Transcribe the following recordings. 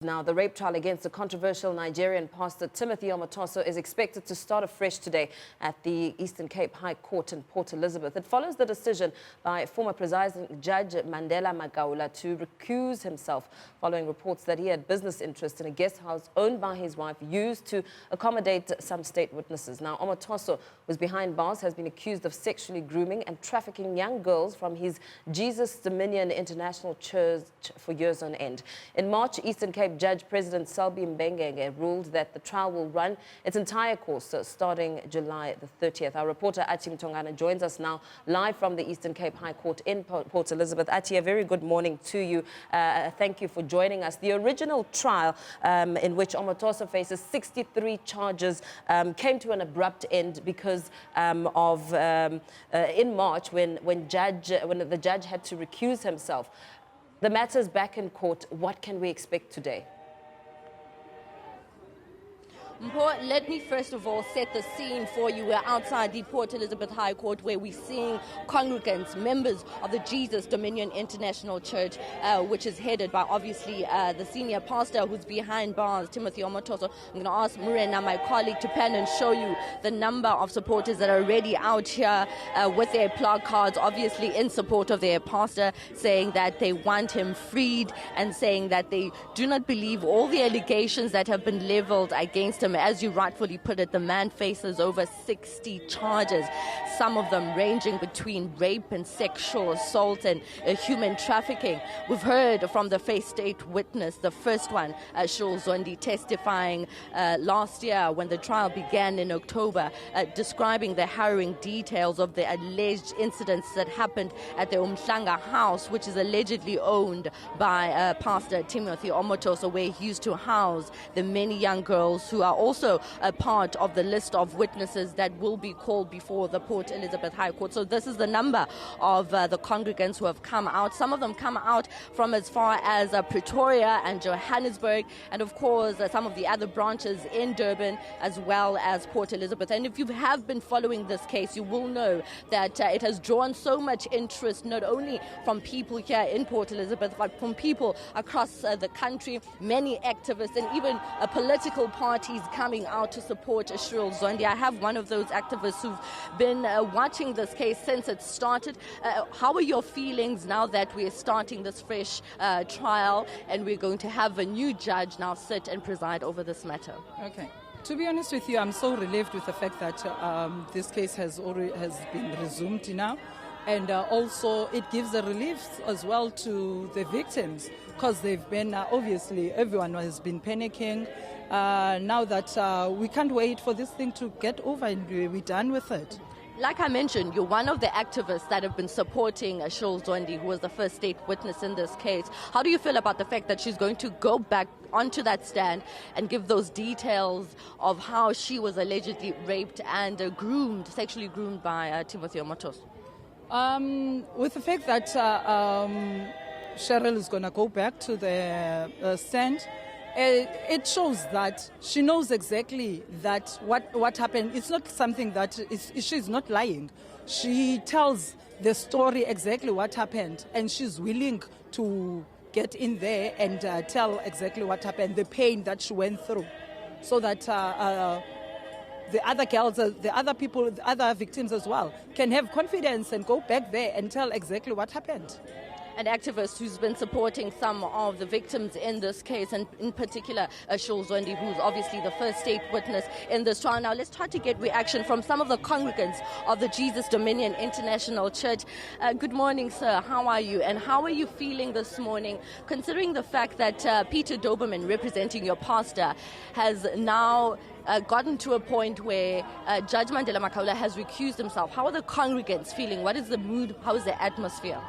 Now, the rape trial against the controversial Nigerian pastor Timothy Omotoso is expected to start afresh today at the Eastern Cape High Court in Port Elizabeth. It follows the decision by former presiding judge Mandela Makaula to recuse himself following reports that he had business interests in a guest house owned by his wife used to accommodate some state witnesses. Now, Omotoso, who's behind bars, has been accused of sexually grooming and trafficking young girls from his Jesus Dominion International Church for years on end. In March, Eastern Cape Judge President Selby Mbengenge ruled that the trial will run its entire course starting July the 30th. Our reporter Ati Mtongana joins us now live from the Eastern Cape High Court in Port Elizabeth. Ati, a very good morning to you. Thank you for joining us. The original trial in which Omotoso faces 63 charges came to an abrupt end because in March when the judge had to recuse himself. The matter's back in court. What can we expect today? Let me first of all set the scene for you. We're outside the Port Elizabeth High Court where we're seeing congregants, members of the Jesus Dominion International Church, which is headed by obviously the senior pastor who's behind bars, Timothy Omotoso. I'm going to ask Murena, my colleague, to pan and show you the number of supporters that are already out here with their placards, obviously in support of their pastor, saying that they want him freed and saying that they do not believe all the allegations that have been leveled against him. As you rightfully put it, the man faces over 60 charges, some of them ranging between rape and sexual assault and human trafficking. We've heard from the first state witness, the first one, Shul Zondi, testifying last year when the trial began in October, describing the harrowing details of the alleged incidents that happened at the Umhlanga house, which is allegedly owned by Pastor Timothy Omotoso, where he used to house the many young girls who are also a part of the list of witnesses that will be called before the Port Elizabeth High Court. So this is the number of the congregants who have come out. Some of them come out from as far as Pretoria and Johannesburg, and of course some of the other branches in Durban as well as Port Elizabeth. And if you have been following this case, you will know that it has drawn so much interest, not only from people here in Port Elizabeth, but from people across the country, many activists and even political parties coming out to support Shul Zondi. I have one of those activists who've been watching this case since it started. How are your feelings now that we're starting this fresh trial and we're going to have a new judge now sit and preside over this matter? Okay. To be honest with you, I'm so relieved with the fact that this case has been resumed now. And also it gives a relief as well to the victims because they've been, obviously, everyone has been panicking. Now that we can't wait for this thing to get over and we're done with it. Like I mentioned, you're one of the activists that have been supporting Shul Zondi, who was the first state witness in this case. How do you feel about the fact that she's going to go back onto that stand and give those details of how she was allegedly raped and sexually groomed by Timothy Omotoso? With the fact that Cheryl is going to go back to the stand, it shows that she knows exactly that what happened. It's not something that she's not lying. She tells the story exactly what happened, and she's willing to get in there and tell exactly what happened, the pain that she went through, so that the other girls, the other people, the other victims as well, can have confidence and go back there and tell exactly what happened. An activist who's been supporting some of the victims in this case, and in particular Shul Zondi, who's obviously the first state witness in this trial. Now let's try to get reaction from some of the congregants of the Jesus Dominion International Church. Good morning, sir. How are you? And how are you feeling this morning, considering the fact that Peter Doberman, representing your pastor, has now gotten to a point where Judge Mandela Makaula has recused himself? How are the congregants feeling? What is the mood? How is the atmosphere?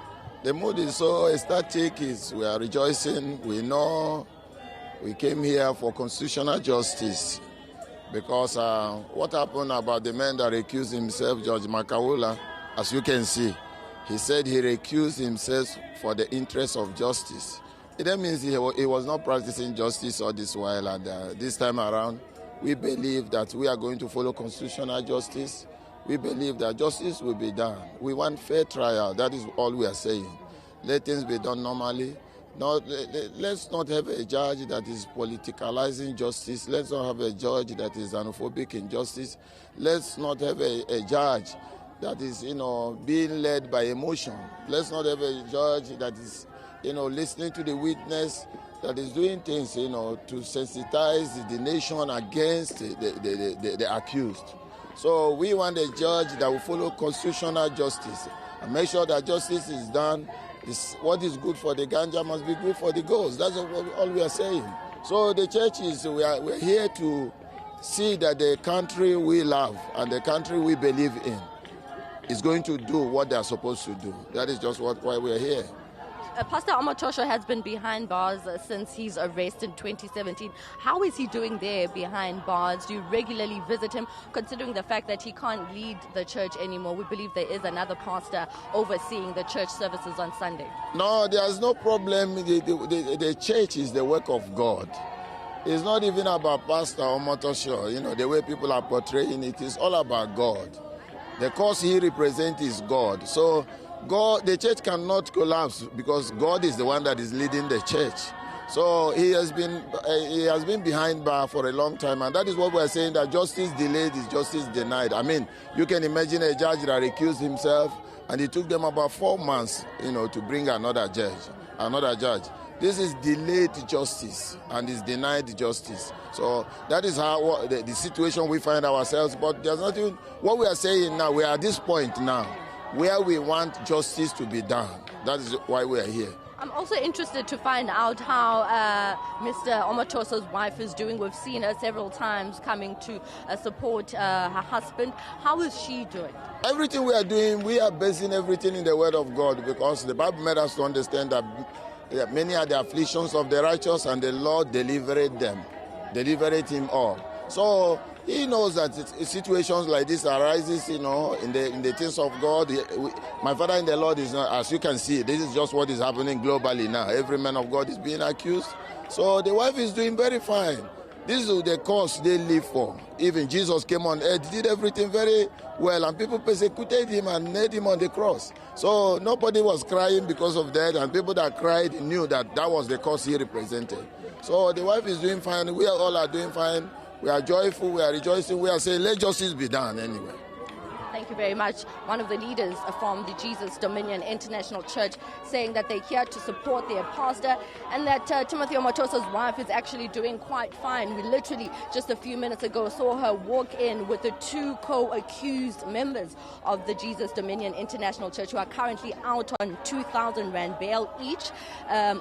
The mood is so ecstatic. We are rejoicing. We know we came here for constitutional justice because what happened about the man that recused himself, Judge Makaula, as you can see, he said he recused himself for the interest of justice. That means he was not practicing justice all this while, and this time around, we believe that we are going to follow constitutional justice. We believe that justice will be done. We want fair trial. That is all we are saying. Let things be done normally. Let's not have a judge that is politicalizing justice. Let's not have a judge that is xenophobic in justice. Let's not have a judge that is, being led by emotion. Let's not have a judge that is, listening to the witness, that is doing things, to sensitize the nation against the accused. So we want a judge that will follow constitutional justice and make sure that justice is done. What is good for the ganja must be good for the goats. That's all we are saying. So the church is, we're here to see that the country we love and the country we believe in is going to do what they are supposed to do. That is just why we're here. Pastor Omotoso has been behind bars since his arrest in 2017. How is he doing there behind bars? Do you regularly visit him, considering the fact that he can't lead the church anymore? We believe there is another pastor overseeing the church services on Sunday. No, there's no problem. The church is the work of God. It's not even about Pastor Omotoso, the way people are portraying it. It's all about God. The cause he represents is God. So God, the church cannot collapse because God is the one that is leading the church. So he has been behind bar for a long time, and that is what we are saying, that justice delayed is justice denied. I mean, you can imagine a judge that recused himself, and it took them about 4 months, to bring another judge. This is delayed justice and is denied justice. So that is how the situation we find ourselves. But there's nothing. What we are saying now, we are at this point now where we want justice to be done. That is why we are here. I'm also interested to find out how Mr. Omotoso's wife is doing. We've seen her several times coming to support her husband. How is she doing? Everything we are doing, we are basing everything in the Word of God, because the Bible made us to understand that many are the afflictions of the righteous, and the Lord delivered him all. So he knows that situations like this arises, in the things of God. My father in the Lord is not, as you can see, this is just what is happening globally now. Every man of God is being accused. So the wife is doing very fine. This is the cause they live for. Even Jesus came on earth, did everything very well, and people persecuted him and nailed him on the cross. So nobody was crying because of that, and people that cried knew that that was the cause he represented. So the wife is doing fine. We all are doing fine. We are joyful, we are rejoicing, we are saying, let justice be done anyway. Thank you very much. One of the leaders from the Jesus Dominion International Church saying that they're here to support their pastor, and that Timothy Omotoso's wife is actually doing quite fine. We literally just a few minutes ago saw her walk in with the 2 co-accused members of the Jesus Dominion International Church, who are currently out on 2,000 Rand bail each.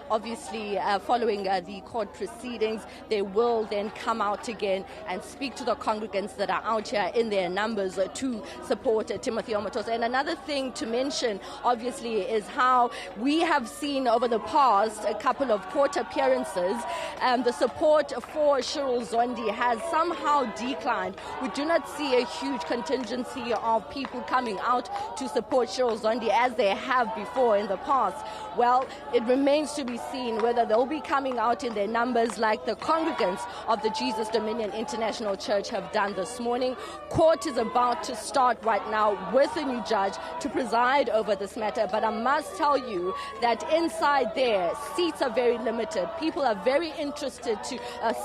Obviously, following the court proceedings, they will then come out again and speak to the congregants that are out here in their numbers to support Timothy Omotoso. And another thing to mention, obviously, is how we have seen over the past a couple of court appearances, the support for Cheryl Zondi has somehow declined. We do not see a huge contingency of people coming out to support Cheryl Zondi as they have before in the past. Well, it remains to be seen whether they'll be coming out in their numbers like the congregants of the Jesus Dominion International Church have done this morning. Court is about to start right now with a new judge to preside over this matter, but I must tell you that inside there, seats are very limited. People are very interested to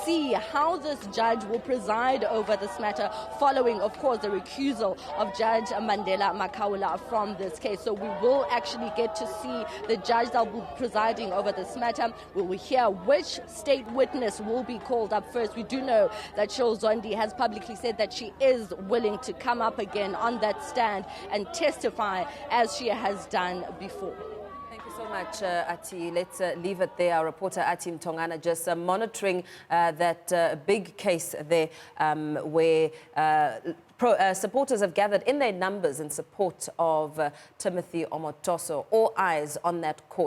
see how this judge will preside over this matter, following, of course, the recusal of Judge Mandela Makaula from this case. So we will actually get to see the judge that will be presiding over this matter. We will hear which state witness will be called up first. We do know that Cheryl Zondi has publicly said that she is willing to come up again on that stand and testify as she has done before. Thank you so much, Ati. Let's leave it there. Our reporter, Ati Mtongana, just monitoring that big case there where supporters have gathered in their numbers in support of Timothy Omotoso. All eyes on that court.